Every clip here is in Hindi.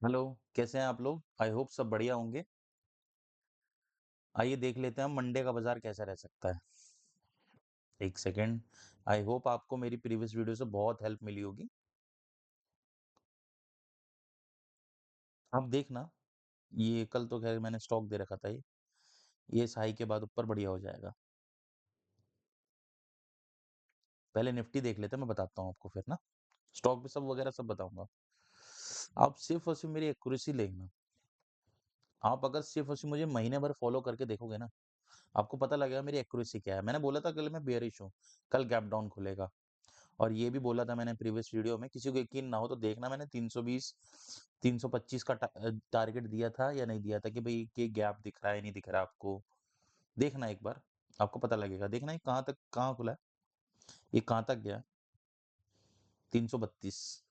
हेलो, कैसे हैं आप लोग? आई होप सब बढ़िया होंगे। आइए देख लेते हैं मंडे का बाजार कैसा रह सकता है। एक सेकेंड। आई होप आपको मेरी प्रीवियस वीडियो से बहुत हेल्प मिली होगी। आप देखना, ये कल तो खैर मैंने स्टॉक दे रखा था ये इस हाई के बाद ऊपर बढ़िया हो जाएगा। पहले निफ्टी देख लेते हैं, मैं बताता हूँ आपको फिर ना। स्टॉक भी सब वगैरह सब बताऊंगा। आप सिर्फ और सिर्फ मेरी एक्यूरेसी देखना। आप अगर सिर्फ और सिर्फ मुझे महीने भर फॉलो करके देखोगे ना, आपको पता लगेगा मेरी एक्यूरेसी क्या है। मैंने बोला था कल मैं बेयरिश हूँ, कल गैप डाउन खुलेगा। और ये भी बोला था मैंने प्रीवियस वीडियो में, किसी को यकीन ना हो तो देखना, मैंने 320 325 का टारगेट दिया था या नहीं दिया था कि भाई ये गैप दिख रहा है नहीं दिख रहा आपको। देखना एक बार, आपको पता लगेगा। देखना ये कहाँ तक कहाँ खुला है, ये कहाँ तक गया। 332,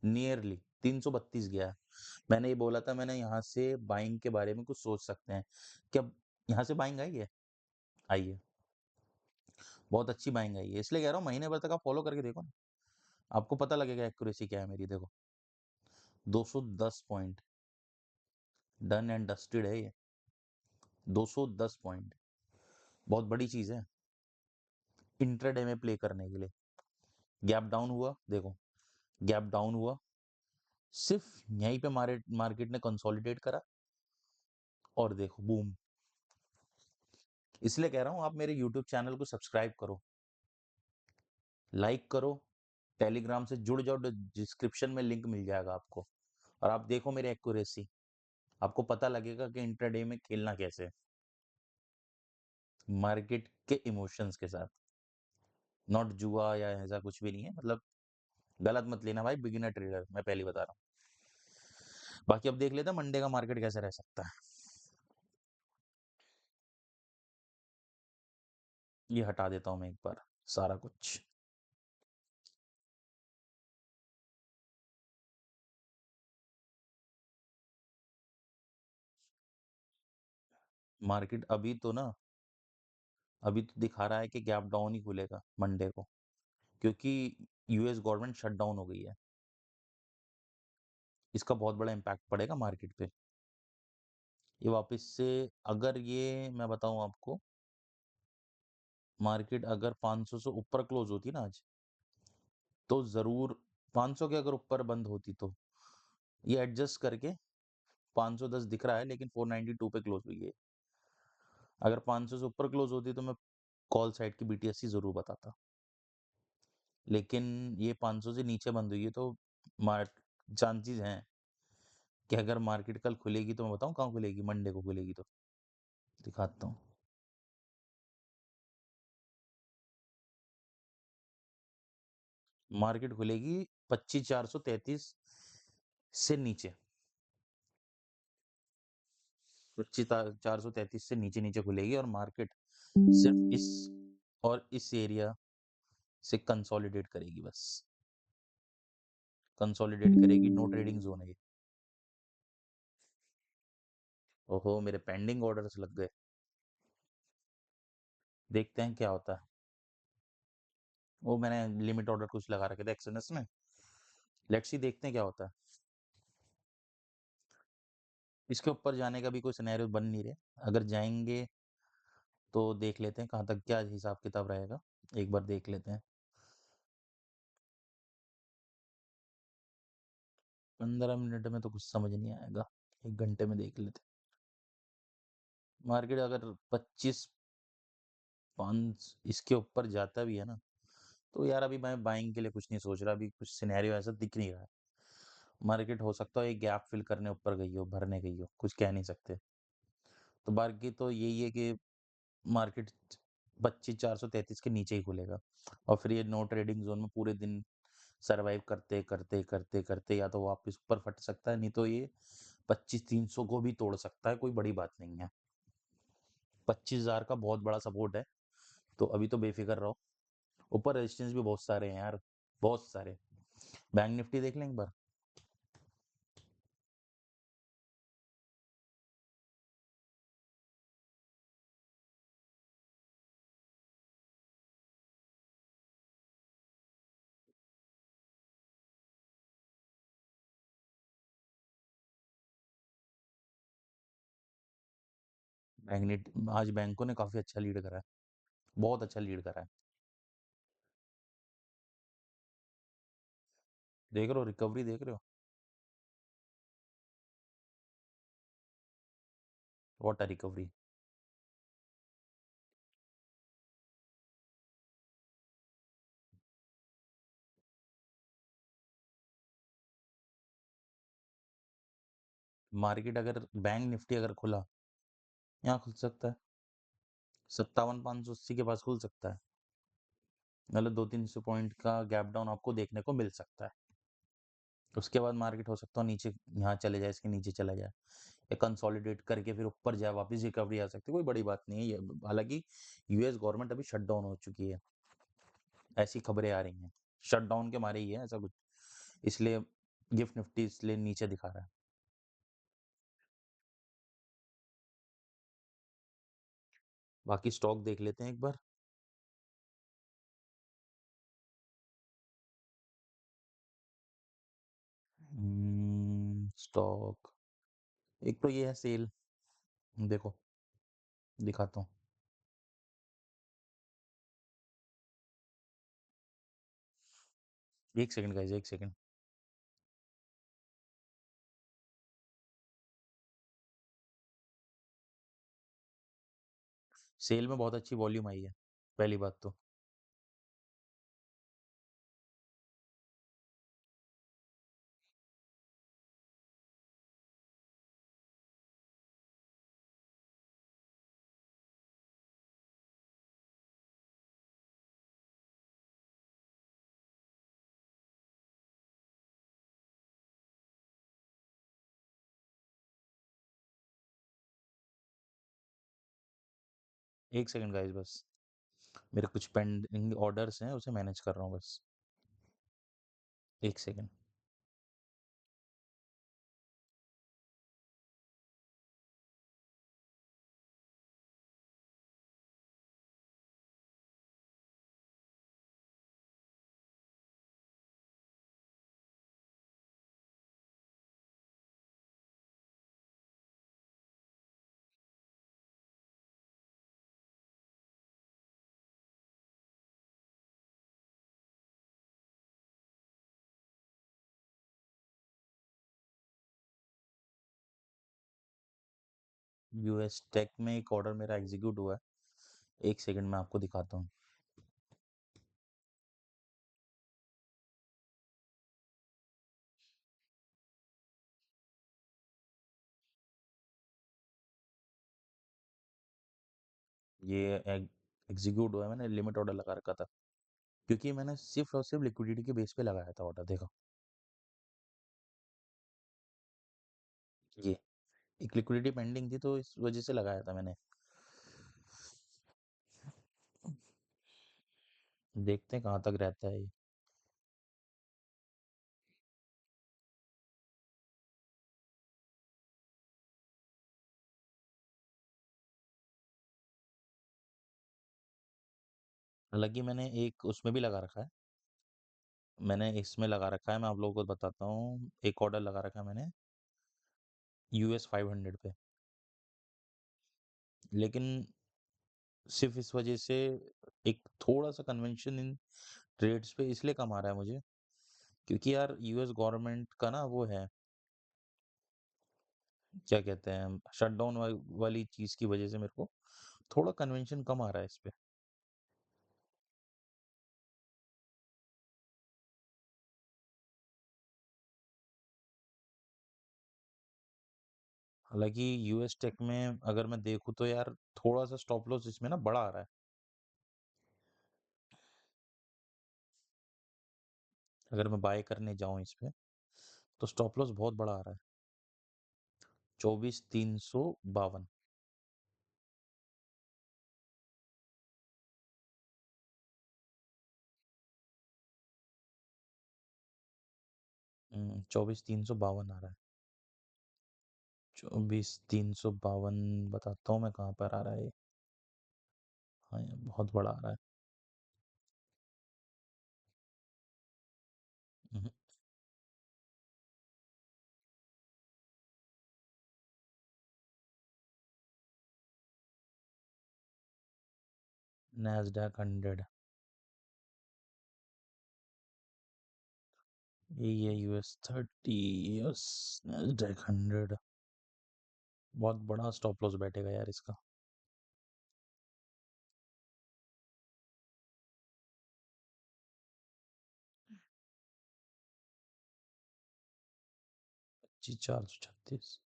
नियरली 332 गया है। मैंने ये बोला था, मैंने यहाँ से बाइंग के बारे में कुछ सोच सकते हैं क्या। यहाँ से बाइंग आई है, आई है, बहुत अच्छी बाइंग आई है। इसलिए कह रहा हूँ महीने भर तक आप फॉलो करके देखो ना, आपको पता लगेगा एक्यूरेसी क्या है मेरी। देखो 210 पॉइंट, डन एंड डस्टेड है ये। 210 पॉइंट बहुत बड़ी चीज है इंट्राडे में प्ले करने के लिए। गैप डाउन हुआ, देखो गैप डाउन हुआ, सिर्फ यहीं पे मार्केट ने कंसोलिडेट करा और देखो बूम। इसलिए कह रहा हूं आप मेरे यूट्यूब चैनल को सब्सक्राइब करो, लाइक करो, टेलीग्राम से जुड़ जाओ, डिस्क्रिप्शन में लिंक मिल जाएगा आपको। और आप देखो मेरी एक्यूरेसी, आपको पता लगेगा कि इंट्राडे में खेलना कैसे है, मार्केट के इमोशंस के साथ। नॉट जुआ या ऐसा कुछ भी नहीं है, मतलब गलत मत लेना भाई, बिगिनर ट्रेडर मैं पहले बता रहा हूँ। बाकी अब देख लेते हैं मंडे का मार्केट कैसे रह सकता है। ये हटा देता हूँ मैं एक बार सारा कुछ। मार्केट अभी तो दिखा रहा है कि गैप डाउन ही खुलेगा मंडे को, क्योंकि यूएस गवर्नमेंट शट डाउन हो गई है। इसका बहुत बड़ा इम्पैक्ट पड़ेगा मार्केट पे। ये वापस से, अगर ये मैं बताऊं आपको, मार्केट अगर 500 से ऊपर क्लोज होती ना आज, तो जरूर 500 के अगर ऊपर बंद होती तो ये एडजस्ट करके 510 दिख रहा है, लेकिन 492 पे क्लोज हुई है। अगर 500 से ऊपर क्लोज होती तो मैं कॉल साइड की बीटीएससी जरूर बताता, लेकिन ये 500 से नीचे बंद हुई है तो मार्क चांसेस हैं कि अगर मार्केट कल खुलेगी तो मैं बताऊं कहाँ खुलेगी, मंडे को खुलेगी तो दिखाता हूँ। मार्केट खुलेगी 25,433 से नीचे, 25,433 से नीचे नीचे खुलेगी, और मार्केट सिर्फ इस और इस एरिया से कंसोलिडेट करेगी, बस कंसोलिडेट करेगी। नो ट्रेडिंग जोन है ये। ओहो, मेरे पेंडिंग ऑर्डर्स लग गए। देखते हैं क्या होता है। वो मैंने लिमिट ऑर्डर कुछ लगा रखे थे एक्सएनएस में, लेट्स सी, देखते हैं क्या होता है। इसके ऊपर जाने का भी कोई सिनेरियो बन नहीं रहे। अगर जाएंगे तो देख लेते हैं कहाँ तक क्या हिसाब किताब रहेगा, एक बार देख लेते हैं। 15 मिनट में तो कुछ समझ नहीं आएगा, 1 घंटे में देख लेते हैं। मार्केट अगर 25 5 इसके ऊपर जाता भी है ना, तो यार अभी मैं बाइंग के लिए कुछ नहीं सोच रहा, अभी कुछ सिनेरियो ऐसा दिख नहीं रहा है। मार्केट हो सकता है एक गैप फिल करने ऊपर गई हो, भरने गई हो, कुछ कह नहीं सकते। तो बाकी तो यही है कि मार्केट 25,433 के नीचे ही खुलेगा, और फिर ये नो ट्रेडिंग जोन में पूरे दिन सरवाइव करते करते करते करते या तो वापस ऊपर फट सकता है, नहीं तो ये 25,300 को भी तोड़ सकता है, कोई बड़ी बात नहीं है। 25,000 का बहुत बड़ा सपोर्ट है, तो अभी तो बेफिक्र रहो। ऊपर रेजिस्टेंस भी बहुत सारे हैं यार, बहुत सारे। बैंक निफ्टी देख लें एक बार। आज बैंकों ने काफ़ी अच्छा लीड करा है, बहुत अच्छा लीड करा है। देख रहे हो रिकवरी देख रहे हो? What a recovery! मार्केट अगर बैंक निफ्टी अगर खुला, यहाँ खुल सकता है, 57,580 के पास खुल सकता है। मतलब 200-300 पॉइंट का गैप डाउन आपको देखने को मिल सकता है। उसके बाद मार्केट हो सकता है नीचे यहाँ चले जाए, इसके नीचे चला जाए या कंसोलिडेट करके फिर ऊपर जाए, वापस रिकवरी आ सकती है, कोई बड़ी बात नहीं है ये। हालाँकि यूएस गवर्नमेंट अभी शट डाउन हो चुकी है, ऐसी खबरें आ रही हैं। शट डाउन के मारे ही है ऐसा कुछ, इसलिए गिफ्ट निफ्टी इसलिए नीचे दिखा रहा है। बाकी स्टॉक देख लेते हैं एक बार। स्टॉक एक तो ये है सेल, देखो दिखाता हूँ। एक सेकंड गाइस, एक सेकंड। सेल में बहुत अच्छी वॉल्यूम आई है, पहली बात तो। एक सेकंड गाइस बस, मेरे कुछ पेंडिंग ऑर्डर्स हैं, उसे मैनेज कर रहा हूँ बस। एक सेकंड। यूएस टेक में एक ऑर्डर मेरा एग्जीक्यूट हुआ है, एक सेकंड में आपको दिखाता हूँ। ये एग्जीक्यूट हुआ है, मैंने लिमिट ऑर्डर लगा रखा था, क्योंकि मैंने सिर्फ और सिर्फ लिक्विडिटी के बेस पे लगाया था ऑर्डर। देखो ये एक लिक्विडिटी पेंडिंग थी, तो इस वजह से लगाया था मैंने। देखते हैं कहाँ तक रहता है ये। हालांकि मैंने एक उसमें भी लगा रखा है, मैंने इसमें लगा रखा है, मैं आप लोगों को बताता हूँ। एक ऑर्डर लगा रखा है मैंने यूएस 500 पे, लेकिन सिर्फ इस वजह से एक थोड़ा सा कन्वेंशन इन ट्रेड्स पे इसलिए कम आ रहा है मुझे, क्योंकि यार यूएस गवर्नमेंट का ना वो है, क्या कहते हैं, शटडाउन वाली चीज की वजह से मेरे को थोड़ा कन्वेंशन कम आ रहा है इस पे। हालांकि यूएस टेक में अगर मैं देखूँ तो यार थोड़ा सा स्टॉप लॉस इसमें ना बड़ा आ रहा है। अगर मैं बाय करने जाऊं इस पे तो स्टॉप लॉस बहुत बड़ा आ रहा है, 24,352। 24,352 आ रहा है। 24,352 बताता हूँ मैं कहाँ पर आ रहा है ये। हाँ ये बहुत बड़ा आ रहा है। हम्म, नैस्डैक 100, ये यूएस 30, यस। नैस्डैक 100 बहुत बड़ा स्टॉप लॉस बैठेगा यार इसका। जी 436।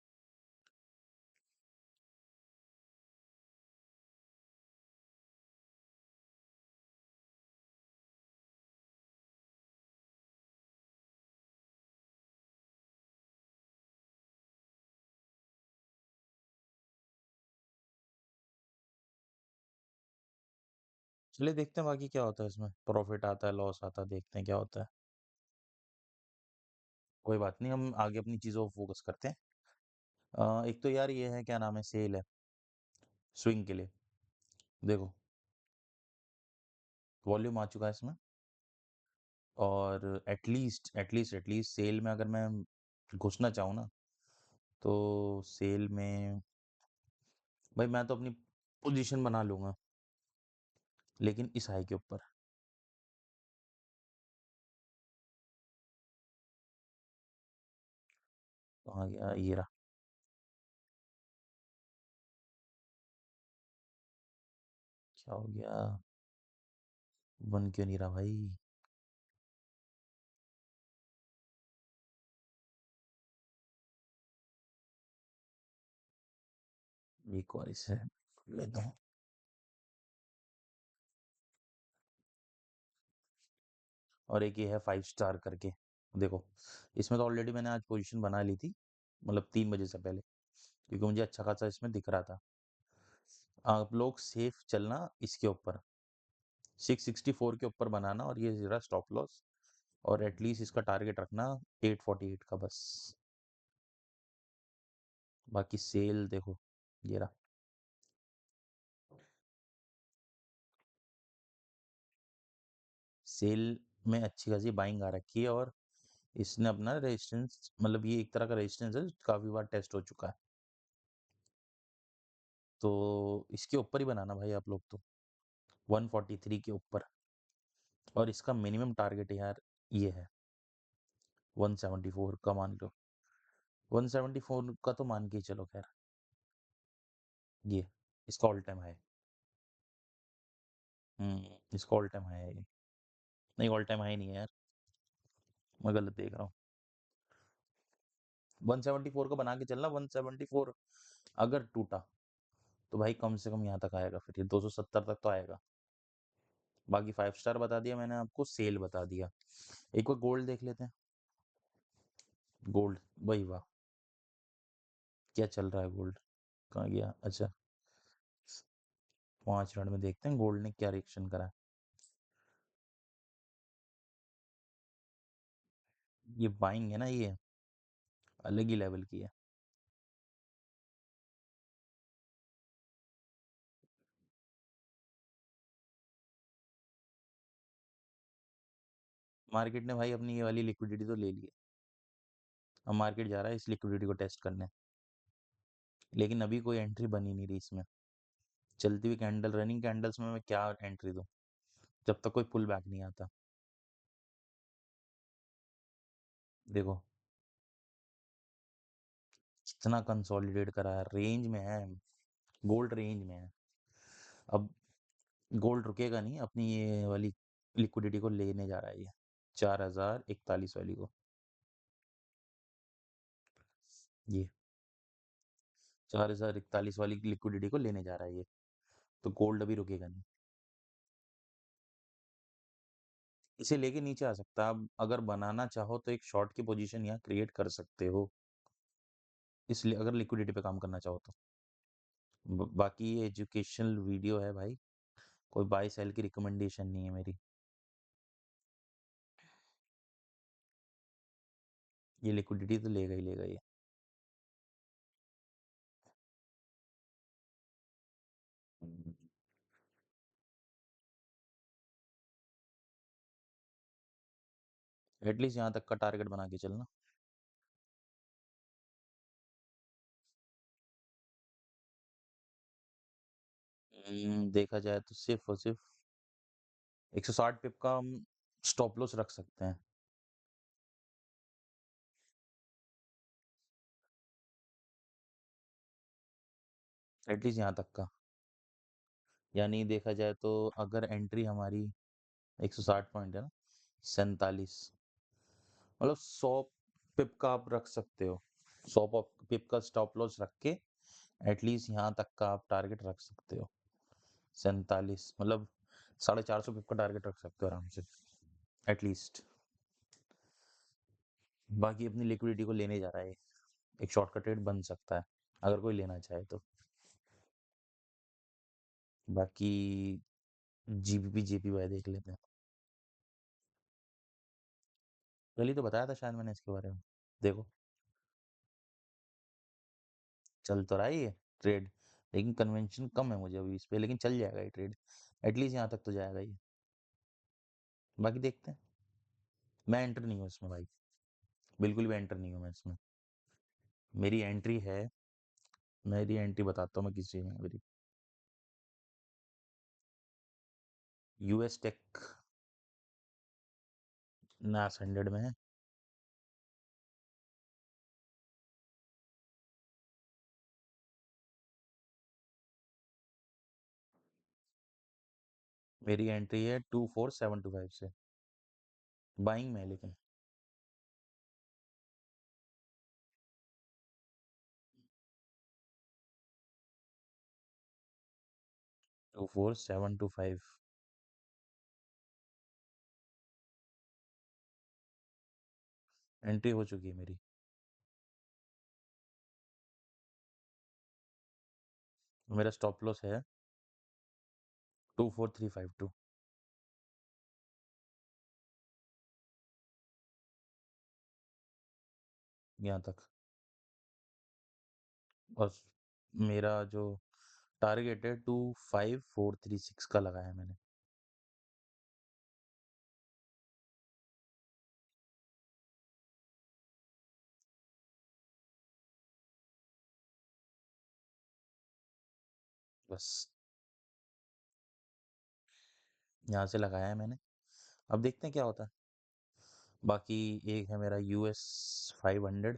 चलिए देखते हैं बाकी क्या होता है इसमें, प्रॉफिट आता है लॉस आता है, देखते हैं क्या होता है। कोई बात नहीं, हम आगे अपनी चीज़ों को फोकस करते हैं। एक तो यार ये है, क्या नाम है, सेल है स्विंग के लिए। देखो वॉल्यूम आ चुका है इसमें, और एटलीस्ट सेल में अगर मैं घुसना चाहूँ ना, तो सेल में भाई मैं तो अपनी पोजीशन बना लूंगा, लेकिन इस हाई के ऊपर। कहाँ गया ये रहा। क्या हो गया, बन क्यों नहीं रहा भाई। एक और इसे लेता हूँ। और एक ये है 5 स्टार करके। देखो इसमें तो ऑलरेडी मैंने आज पोजीशन बना ली थी, मतलब 3 बजे से पहले, क्योंकि मुझे अच्छा खासा इसमें दिख रहा था। आप लोग सेफ चलना इसके ऊपर, 664 के ऊपर बनाना, और ये जरा स्टॉप लॉस, और एटलीस्ट इसका टारगेट रखना 848 का बस। बाकी सेल देखो ये रहा। सेल में अच्छी खासी बाइंग आ रखी है, और इसने अपना रेजिस्टेंस, मतलब ये एक तरह का रेजिस्टेंस है, काफी बार टेस्ट हो चुका है। तो इसके ऊपर ही बनाना भाई आप लोग तो, 143 के ऊपर। और इसका मिनिमम टारगेट यार ये है 174 का, मान लो 174 का तो मान के ही चलो खैर। ये इसका ऑल टाइम हाई। इसका ऑल टाइम हाई है ये। नहीं ऑल टाइम हाई नहीं है यार, मैं गलत देख रहा हूँ। 174 का बना के चलना, 174 अगर टूटा तो भाई कम से कम यहाँ तक आएगा, फिर ये 270 तक तो आएगा। बाकी 5 स्टार बता दिया मैंने आपको, सेल बता दिया। एक बार गोल्ड देख लेते हैं। गोल्ड, वही वाह, क्या चल रहा है गोल्ड, कहाँ गया, अच्छा 5 मिनट में देखते हैं गोल्ड ने क्या रिएक्शन करा है। ये बाइंग है ना, ये अलग ही लेवल की है। मार्केट ने भाई अपनी ये वाली लिक्विडिटी तो ले ली है। अब मार्केट जा रहा है इस लिक्विडिटी को टेस्ट करने, लेकिन अभी कोई एंट्री बनी नहीं रही इसमें। चलती हुई कैंडल, रनिंग कैंडल्स में मैं क्या एंट्री दूं, जब तक कोई पुल बैक नहीं आता। देखो कितना कंसोलिडेट करा है, रेंज में है, गोल्ड रेंज में है। अब गोल्ड रुकेगा नहीं, अपनी ये वाली लिक्विडिटी को लेने जा रहा है ये, 4041 वाली को। ये 4041 वाली लिक्विडिटी को लेने जा रहा है ये, तो गोल्ड अभी रुकेगा नहीं। इसे लेके नीचे आ सकता है, आप अगर बनाना चाहो तो एक शॉर्ट की पोजीशन यहाँ क्रिएट कर सकते हो, इसलिए अगर लिक्विडिटी पे काम करना चाहो तो। बाकी ये एजुकेशनल वीडियो है भाई, कोई बाय सेल की रिकमेंडेशन नहीं है मेरी। ये लिक्विडिटी तो लेगा ही ये। एटलीस्ट यहाँ तक का टारगेट बना के चलना। देखा जाए तो सिर्फ़ और सिर्फ़ 160 पिप का हम स्टॉप लॉस रख सकते हैं। एटलीस्ट यहाँ तक का। यानी देखा जाए तो अगर एंट्री हमारी 160 पॉइंट है ना, 47, मतलब 100 पिप का आप रख सकते हो। 100 पिप का स्टॉप लॉस रख के एटलीस्ट यहाँ तक का आप टारगेट रख सकते हो। 47 मतलब 450 पिप का टारगेट रख सकते हो आराम से, एटलीस्ट। बाकी अपनी लिक्विडिटी को लेने जा रहा है, एक शॉर्ट का ट्रेड बन सकता है अगर कोई लेना चाहे तो। बाकी जीबीपी जेपीवाई देख लेते हैं। कल ही तो बताया था शायद मैंने इसके बारे में। देखो, चल तो रहा है ये ट्रेड, लेकिन कन्वेंशन कम है मुझे अभी इस पे, लेकिन चल जाएगा ये ट्रेड। एटलीस्ट यहाँ तक तो जाएगा ये। बाकी देखते हैं। मैं एंटर नहीं हूँ इसमें भाई, बिल्कुल भी एंटर नहीं हूँ मैं इसमें। मेरी एंट्री है, मेरी एंट्री बताता हूँ मैं किस चीज़ में है मेरी। यूएस टेक नास 100 में है। मेरी एंट्री है 24725 से, बाइंग में है लेकिन। 24725 एंट्री हो चुकी है मेरी। मेरा स्टॉप लॉस है 24352, यहाँ तक। और मेरा जो टारगेट है 25436 का लगाया है मैंने। बस यहाँ से लगाया है मैंने, अब देखते हैं क्या होता है। बाकी एक है मेरा यूएस 500,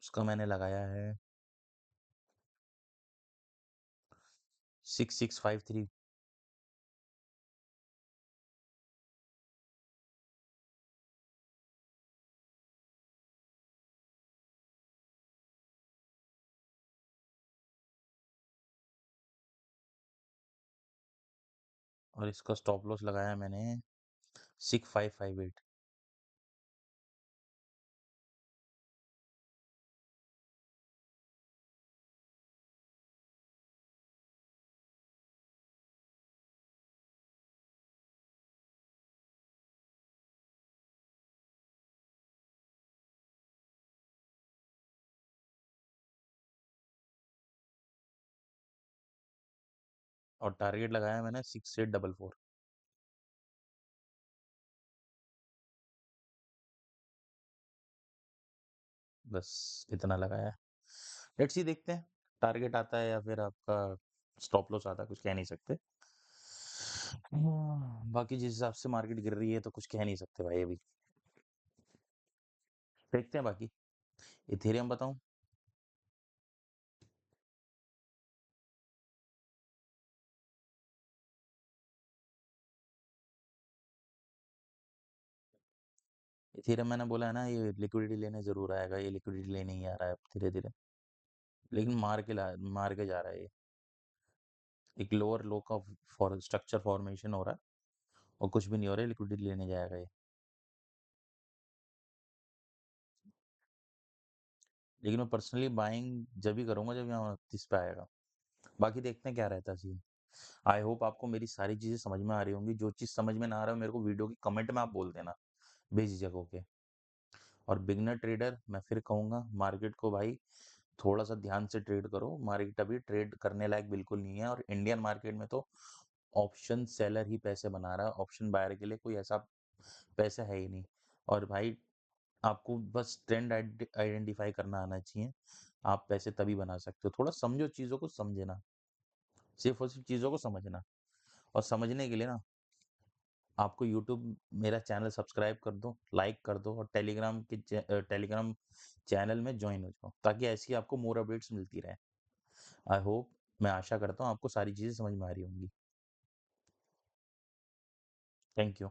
उसका मैंने लगाया है 6653। और इसका स्टॉप लॉस लगाया मैंने 6558। और टारगेट लगाया मैंने 6844। बस इतना लगाया है। लेट्स सी, देखते हैं टारगेट आता है या फिर आपका स्टॉप लॉस आता है, कुछ कह नहीं सकते। बाकी जिस हिसाब से मार्केट गिर रही है तो कुछ कह नहीं सकते भाई अभी। देखते हैं बाकी। इथेरियम बताऊं? इथेरियम मैंने बोला है ना, ये लिक्विडिटी लेने जरूर आएगा, ये लिक्विडिटी लेने ही आ रहा है धीरे धीरे, लेकिन मार के जा रहा है ये। एक लोअर लो का स्ट्रक्चर फॉर्मेशन हो रहा है और कुछ भी नहीं हो रहा है, लिक्विडिटी लेने जाएगा ये। लेकिन मैं पर्सनली बाइंग जब भी करूंगा जब यहाँ 30 पे आएगा। बाकी देखते हैं क्या रहता है सीन। आई होप आपको मेरी सारी चीजें समझ में आ रही होंगी। जो चीज समझ में ना आ रहा है मेरे को वीडियो की कमेंट में आप बोल देना, बेझिझक होके। और बिगनर ट्रेडर मैं फिर कहूंगा, मार्केट को भाई थोड़ा-सा ध्यान से ट्रेड करो, मार्केट अभी ट्रेड करने लायक बिल्कुल नहीं है और इंडियन मार्केट में तो ऑप्शन सेलर ही पैसे बना रहा है, ऑप्शन बायर के लिए कोई ऐसा पैसा है ही नहीं। और भाई आपको बस ट्रेंड आइडेंटिफ़ाई करना आना चाहिए, आप पैसे तभी बना सकते हो। थोड़ा समझो चीज़ों को समझना, सिर्फ़ और सिर्फ़ चीज़ों को समझना और समझने के लिए ना आपको यूट्यूब मेरा चैनल सब्सक्राइब कर दो, लाइक कर दो और टेलीग्राम चैनल में जॉइन हो जाओ, ताकि ऐसी आपको मोर अपडेट्स मिलती रहें। आई होप मैं आशा करता हूँ आपको सारी चीज़ें समझ में आ रही होंगी। Thank you.